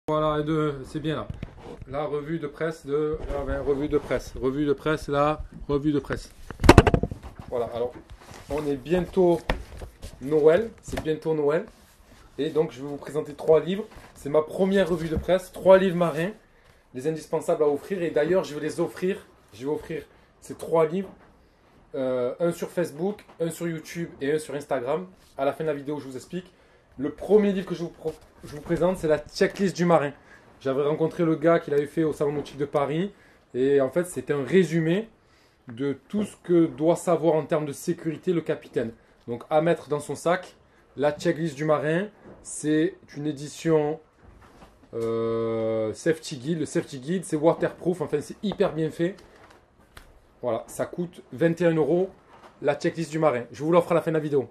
Voilà, c'est bien là. La revue de presse de. Revue de presse. Revue de presse, là. Revue de presse. Voilà, alors, on est bientôt Noël. C'est bientôt Noël. Et donc, je vais vous présenter 3 livres. C'est ma première revue de presse. 3 livres marins. Les indispensables à offrir. Et d'ailleurs, je vais les offrir. Je vais offrir ces 3 livres. Un sur Facebook, un sur YouTube et un sur Instagram. À la fin de la vidéo, je vous explique. Le premier livre que je vous présente, c'est la checklist du marin. J'avais rencontré le gars qui l'avait fait au Salon Nautique de Paris. Et en fait, c'était un résumé de tout ce que doit savoir en termes de sécurité le capitaine. Donc, à mettre dans son sac, la checklist du marin. C'est une édition Safety Guide. Le Safety Guide, c'est waterproof. Enfin, c'est hyper bien fait. Voilà, ça coûte 21 €, la checklist du marin. Je vous l'offre à la fin de la vidéo.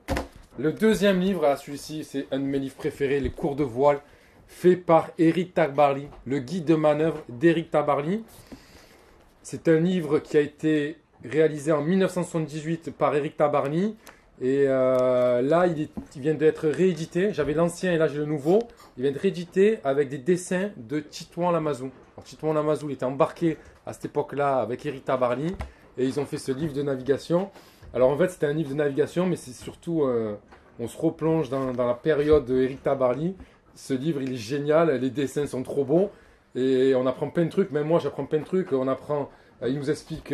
Le deuxième livre, celui-ci, c'est un de mes livres préférés, Les cours de voile, fait par Eric Tabarly, le guide de manœuvre d'Eric Tabarly. C'est un livre qui a été réalisé en 1978 par Eric Tabarly. Et là, il vient d'être réédité. J'avais l'ancien et là, j'ai le nouveau. Il vient d'être réédité avec des dessins de Titouan Lamazou. Alors, Titouan Lamazou, il était embarqué à cette époque-là avec Eric Tabarly. Et ils ont fait ce livre de navigation. Alors en fait, c'était un livre de navigation, mais c'est surtout, on se replonge dans la période d'Eric Tabarly. Ce livre, il est génial, les dessins sont trop beaux. Et on apprend plein de trucs, même moi j'apprends plein de trucs. Il nous explique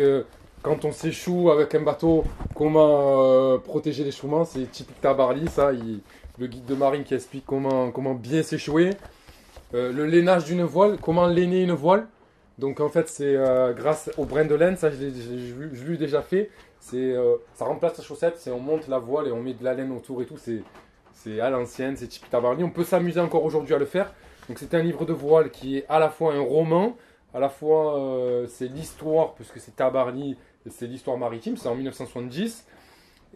quand on s'échoue avec un bateau, comment protéger l'échouement. C'est typique Tabarly, ça, le guide de marine qui explique comment bien s'échouer. Le lainage d'une voile, comment lainer une voile. Donc en fait, c'est grâce au brin de laine, ça je l'ai déjà fait. Ça remplace la chaussette, on monte la voile et on met de la laine autour et tout. C'est à l'ancienne, c'est typique Tabarly. On peut s'amuser encore aujourd'hui à le faire. Donc c'est un livre de voile qui est à la fois un roman, à la fois c'est l'histoire, puisque c'est Tabarly, c'est l'histoire maritime, c'est en 1970.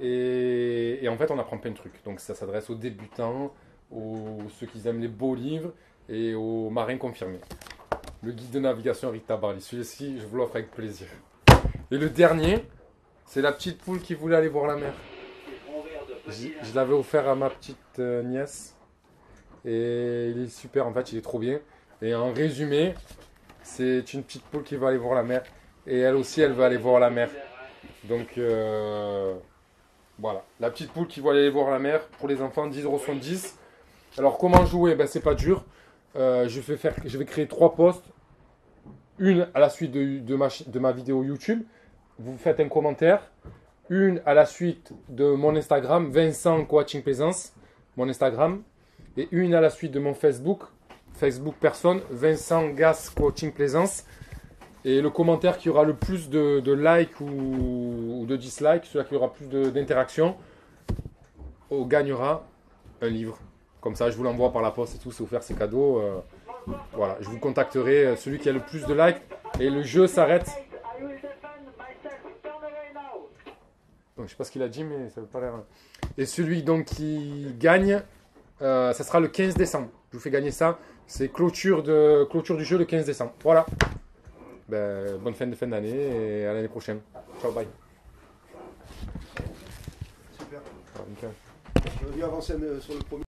Et en fait, on apprend plein de trucs. Donc ça s'adresse aux débutants, ceux qui aiment les beaux livres et aux marins confirmés. Le guide de navigation Eric Tabarly. Celui-ci, je vous l'offre avec plaisir. Et le dernier, c'est la petite poule qui voulait aller voir la mer. Je l'avais offert à ma petite nièce. Et il est super, en fait, il est trop bien. Et en résumé, c'est une petite poule qui va aller voir la mer. Et elle aussi, elle veut aller voir la mer. Donc, voilà. La petite poule qui va aller voir la mer pour les enfants, 10,70 €. Alors, comment jouer? Ben, c'est pas dur. Je vais créer 3 posts. Une à la suite de ma vidéo YouTube. Vous faites un commentaire. Une à la suite de mon Instagram, Vincent Coaching Plaisance, mon Instagram. Et une à la suite de mon Facebook, Facebook personne, Vincent Gas Coaching Plaisance. Et le commentaire qui aura le plus de likes ou de dislikes, celui qui aura plus d'interaction, gagnera un livre. Comme ça, je vous l'envoie par la poste et tout, c'est offert, c'est cadeau. Voilà, je vous contacterai, celui qui a le plus de likes. Et le jeu s'arrête. Donc, je sais pas ce qu'il a dit, mais ça veut pas l'air. Et celui donc qui gagne, ça sera le 15 décembre. Je vous fais gagner ça. C'est clôture du jeu le 15 décembre. Voilà. Ben, bonne fin d'année et à l'année prochaine. Ciao, bye. Super. Alors, nickel. Je veux bien avancer sur le premier.